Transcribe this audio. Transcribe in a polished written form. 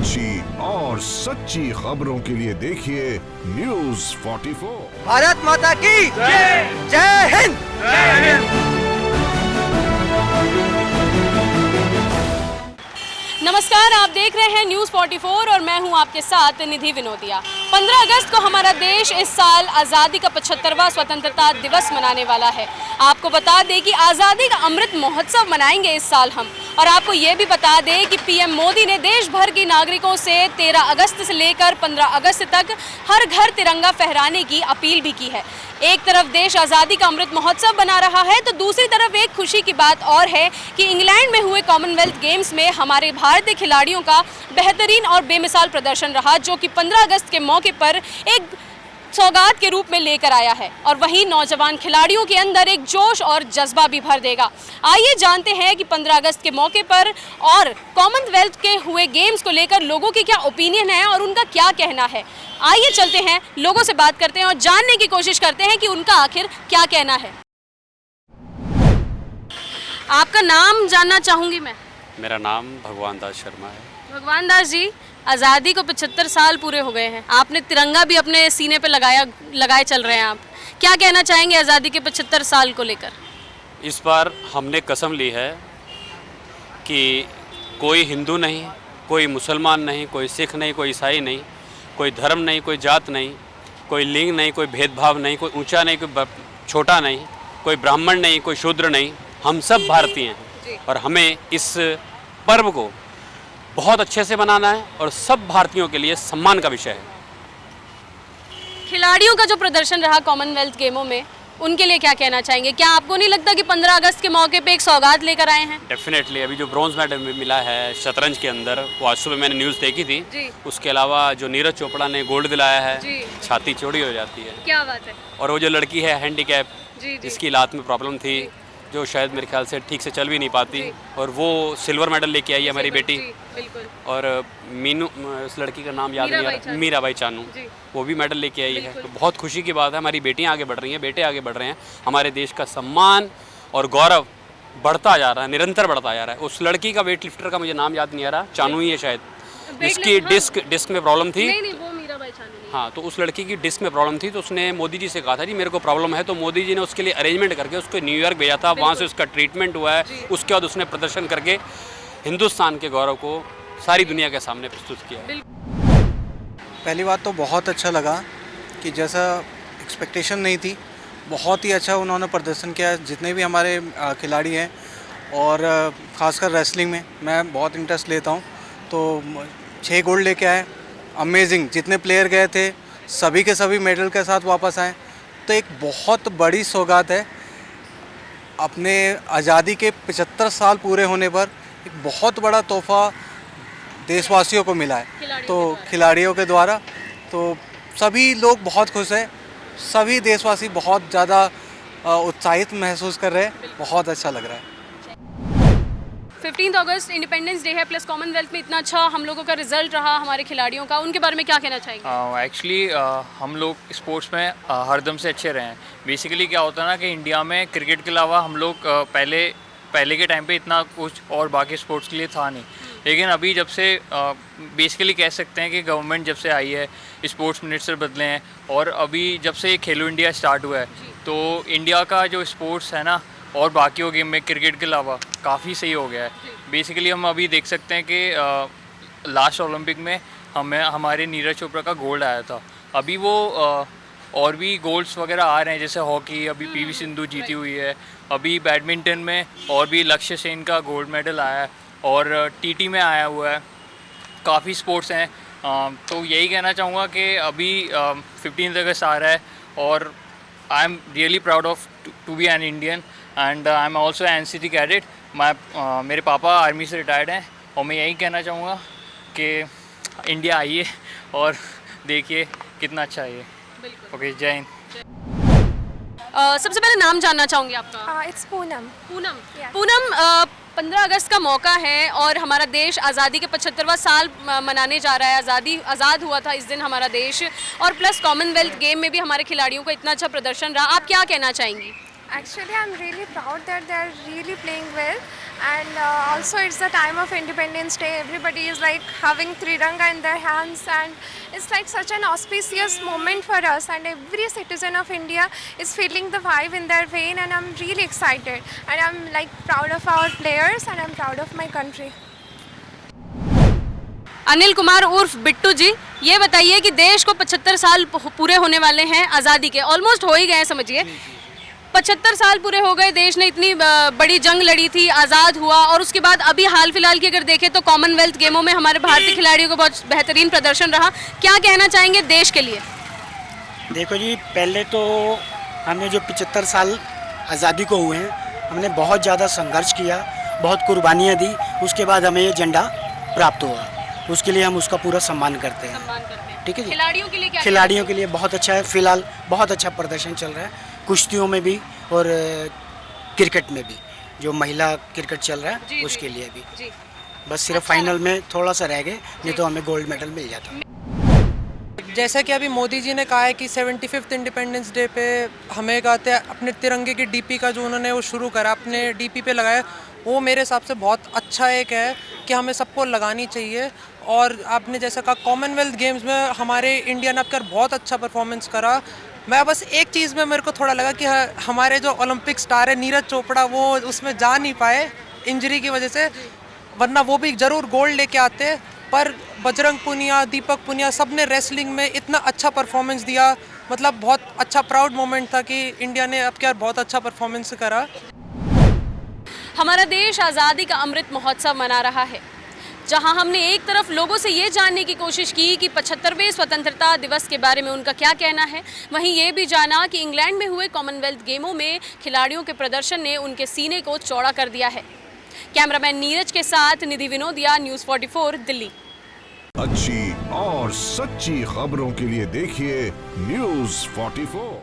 अच्छी और सच्ची खबरों के लिए देखिए न्यूज़ 44। भारत माता की जय। जय हिंद। जय हिंद। नमस्कार, आप देख रहे हैं न्यूज़ 44 और मैं हूं आपके साथ निधि विनोदिया। 15 अगस्त को हमारा देश इस साल आज़ादी का 75वां स्वतंत्रता दिवस मनाने वाला है। आपको बता दें कि आज़ादी का अमृत महोत्सव मनाएंगे इस साल हम। और आपको ये भी बता दें कि पीएम मोदी ने देश भर के नागरिकों से 13 अगस्त से लेकर 15 अगस्त तक हर घर तिरंगा फहराने की अपील भी की है। एक तरफ देश आज़ादी का अमृत महोत्सव बना रहा है तो दूसरी तरफ एक खुशी की बात और है कि इंग्लैंड में हुए कॉमनवेल्थ गेम्स में हमारे भारतीय खिलाड़ियों का बेहतरीन और बेमिसाल प्रदर्शन रहा, जो कि 15 अगस्त के मौके पर एक सौगात के रूप में लेकर आया है। और वहीं नौजवान खिलाड़ियों के अंदर एक जोश और जज्बा भी भर देगा। आइए जानते हैं कि 15 अगस्त के मौके पर और कॉमनवेल्थ के हुए गेम्स को लेकर लोगों की क्या ओपिनियन है और उनका क्या कहना है। आइए चलते हैं, लोगों से बात करते हैं और जानने की कोशिश करते हैं कि उनका आखिर क्या कहना है। आपका नाम जानना चाहूँगी मैं। मेरा नाम भगवान दास शर्मा है। भगवान दास जी, आज़ादी को 75 साल पूरे हो गए हैं। आपने तिरंगा भी अपने सीने पे लगाए चल रहे हैं। आप क्या कहना चाहेंगे आज़ादी के 75 साल को लेकर? इस बार हमने कसम ली है कि कोई हिंदू नहीं, कोई मुसलमान नहीं, कोई सिख नहीं, कोई ईसाई नहीं, कोई धर्म नहीं, कोई जात नहीं, कोई लिंग नहीं, कोई भेदभाव नहीं, कोई ऊंचा नहीं, कोई छोटा नहीं, कोई ब्राह्मण नहीं, कोई शूद्र नहीं, हम सब भारतीय हैं। और हमें इस पर्व को बहुत अच्छे से मनाना है और सब भारतीयों के लिए सम्मान का विषय है। खिलाड़ियों का जो प्रदर्शन रहा कॉमनवेल्थ गेमों में, उनके लिए क्या कहना चाहेंगे? क्या आपको नहीं लगता कि 15 अगस्त के मौके पे एक सौगात लेकर आए हैं? डेफिनेटली। अभी जो ब्रॉन्ज मेडल मिला है शतरंज के अंदर, वो आज सुबह मैंने न्यूज़ देखी थी जी। उसके अलावा जो नीरज चोपड़ा ने गोल्ड दिलाया है जी। छाती चौड़ी हो जाती है। क्या बात है। और वो जो लड़की है हैंडीकैप, जिसकी लात में प्रॉब्लम थी, जो शायद मेरे ख्याल से ठीक से चल भी नहीं पाती, और वो सिल्वर मेडल लेके आई है हमारी बेटी। बिल्कुल। और मीनू, उस लड़की का नाम याद नहीं आ रहा, मीराबाई चानू, वो भी मेडल लेके आई है। तो बहुत खुशी की बात है, हमारी बेटियां आगे बढ़ रही हैं, बेटे आगे बढ़ रहे हैं। हमारे देश का सम्मान और गौरव बढ़ता जा रहा है, निरंतर बढ़ता जा रहा है। उस लड़की का वेट लिफ्टर का मुझे नाम याद नहीं आ रहा, चानू ही है शायद, जिसकी डिस्क में प्रॉब्लम थी। हाँ, तो उस लड़की की डिस्क में प्रॉब्लम थी, तो उसने मोदी जी से कहा था जी मेरे को प्रॉब्लम है, तो मोदी जी ने उसके लिए अरेंजमेंट करके उसको न्यूयॉर्क भेजा था। वहाँ से उसका ट्रीटमेंट हुआ है। उसके बाद उसने प्रदर्शन करके हिंदुस्तान के गौरव को सारी दुनिया के सामने प्रस्तुत किया। पहली बात तो बहुत अच्छा लगा कि जैसा एक्सपेक्टेशन नहीं थी, बहुत ही अच्छा उन्होंने प्रदर्शन किया। जितने भी हमारे खिलाड़ी हैं, और ख़ासकर रेसलिंग में मैं बहुत इंटरेस्ट लेता हूँ, तो 6 गोल्ड लेके आए। अमेजिंग। जितने प्लेयर गए थे सभी के सभी मेडल के साथ वापस आए। तो एक बहुत बड़ी सौगात है। अपने आज़ादी के 75 साल पूरे होने पर एक बहुत बड़ा तोहफा देशवासियों को मिला है, तो खिलाड़ियों के द्वारा। तो सभी लोग बहुत खुश हैं, सभी देशवासी बहुत ज़्यादा उत्साहित महसूस कर रहे हैं। बहुत अच्छा लग रहा है। 15 अगस्त इंडिपेंडेंस डे है, प्लस कॉमनवेल्थ में इतना अच्छा हम लोगों का रिजल्ट रहा हमारे खिलाड़ियों का, उनके बारे में क्या कहना चाहेंगे? एक्चुअली हम लोग स्पोर्ट्स में हरदम से अच्छे रहे हैं। बेसिकली क्या होता है ना कि इंडिया में क्रिकेट के अलावा हम लोग पहले के टाइम पे इतना कुछ और बाकी स्पोर्ट्स के लिए था नहीं। लेकिन अभी जब से बेसिकली कह सकते हैं कि गवर्नमेंट जब से आई है, स्पोर्ट्स मिनिस्टर बदले हैं, और अभी जब से खेलो इंडिया स्टार्ट हुआ है, तो इंडिया का जो स्पोर्ट्स है ना और बाकियों गेम में क्रिकेट के अलावा काफ़ी सही हो गया है। बेसिकली हम अभी देख सकते हैं कि लास्ट ओलंपिक में हमारे नीरज चोपड़ा का गोल्ड आया था। अभी वो और भी गोल्ड्स वगैरह आ रहे हैं, जैसे हॉकी अभी पीवी सिंधु जीती हुई है। अभी बैडमिंटन में और भी लक्ष्य सेन का गोल्ड मेडल आया है, और टीटी में आया हुआ है। काफ़ी स्पोर्ट्स हैं। तो यही कहना चाहूँगा कि अभी 15 अगस्त आ रहा है, और I am really proud of to be an Indian, and I am also NCC cadet. मेरे पापा आर्मी से रिटायर्ड हैं, और मैं यही कहना चाहूँगा कि इंडिया आइए और देखिए कितना अच्छा है ये। ओके, जय हिंद। सबसे पहले नाम जानना चाहूँगी आपका। इट्स पूनम। पूनम, 15 अगस्त का मौका है और हमारा देश आज़ादी के 75वां साल मनाने जा रहा है। आज़ाद हुआ था इस दिन हमारा देश, और प्लस कॉमनवेल्थ गेम में भी हमारे खिलाड़ियों का इतना अच्छा प्रदर्शन रहा। आप क्या कहना चाहेंगी? Actually, I'm really proud that they're really playing well. And also it's the time of Independence Day. Everybody is like having Triranga in their hands, and it's like such an auspicious moment for us, and every citizen of India is feeling the vibe in their vein, and I'm really excited, and I'm like proud of our players, and I'm proud of my country. Anil Kumar उर्फ बिट्टू जी, ये बताइए कि देश को 75 साल पूरे होने वाले हैं आज़ादी के, ऑलमोस्ट हो ही गए हैं समझिए। 75 साल पूरे हो गए, देश ने इतनी बड़ी जंग लड़ी थी, आज़ाद हुआ, और उसके बाद अभी हाल फिलहाल की अगर देखें तो कॉमनवेल्थ गेमों में हमारे भारतीय खिलाड़ियों का बहुत बेहतरीन प्रदर्शन रहा। क्या कहना चाहेंगे देश के लिए? देखो जी, पहले तो हमने जो 75 साल आज़ादी को हुए हैं, हमने बहुत ज़्यादा संघर्ष किया, बहुत कुर्बानियाँ दी, उसके बाद हमें ये झंडा प्राप्त हुआ। उसके लिए हम उसका पूरा सम्मान करते हैं। ठीक है जी। खिलाड़ियों के लिए क्या? खिलाड़ियों के लिए बहुत अच्छा है, फिलहाल बहुत अच्छा प्रदर्शन चल रहा है, कुश्तियों में भी और क्रिकेट में भी, जो महिला क्रिकेट चल रहा है उसके लिए भी। बस सिर्फ फाइनल में थोड़ा सा रह गए, नहीं तो हमें गोल्ड मेडल मिल जाता। जैसा कि अभी मोदी जी ने कहा है कि 75th इंडिपेंडेंस डे पे हमें कहते हैं अपने तिरंगे की डीपी का जो उन्होंने वो शुरू करा, अपने डीपी पे लगाया, वो मेरे हिसाब से बहुत अच्छा एक है कि हमें सबको लगानी चाहिए। और आपने जैसा कहा कॉमनवेल्थ गेम्स में हमारे इंडिया ने अपकर बहुत अच्छा परफॉर्मेंस करा। मैं बस एक चीज़ में मेरे को थोड़ा लगा कि हमारे जो ओलंपिक स्टार है नीरज चोपड़ा, वो उसमें जा नहीं पाए इंजरी की वजह से, वरना वो भी ज़रूर गोल्ड लेके आते। पर बजरंग पुनिया, दीपक पुनिया, सब ने रेसलिंग में इतना अच्छा परफॉर्मेंस दिया, मतलब बहुत अच्छा प्राउड मोमेंट था कि इंडिया ने अब क्या बहुत अच्छा परफॉर्मेंस करा। हमारा देश आज़ादी का अमृत महोत्सव मना रहा है, जहां हमने एक तरफ लोगों से ये जानने की कोशिश की कि 75वें स्वतंत्रता दिवस के बारे में उनका क्या कहना है, वहीं ये भी जाना कि इंग्लैंड में हुए कॉमनवेल्थ गेमों में खिलाड़ियों के प्रदर्शन ने उनके सीने को चौड़ा कर दिया है। कैमरामैन नीरज के साथ निधि विनोदिया, न्यूज़ 44 दिल्ली। अच्छी और सच्ची खबरों के लिए देखिए न्यूज़ 44।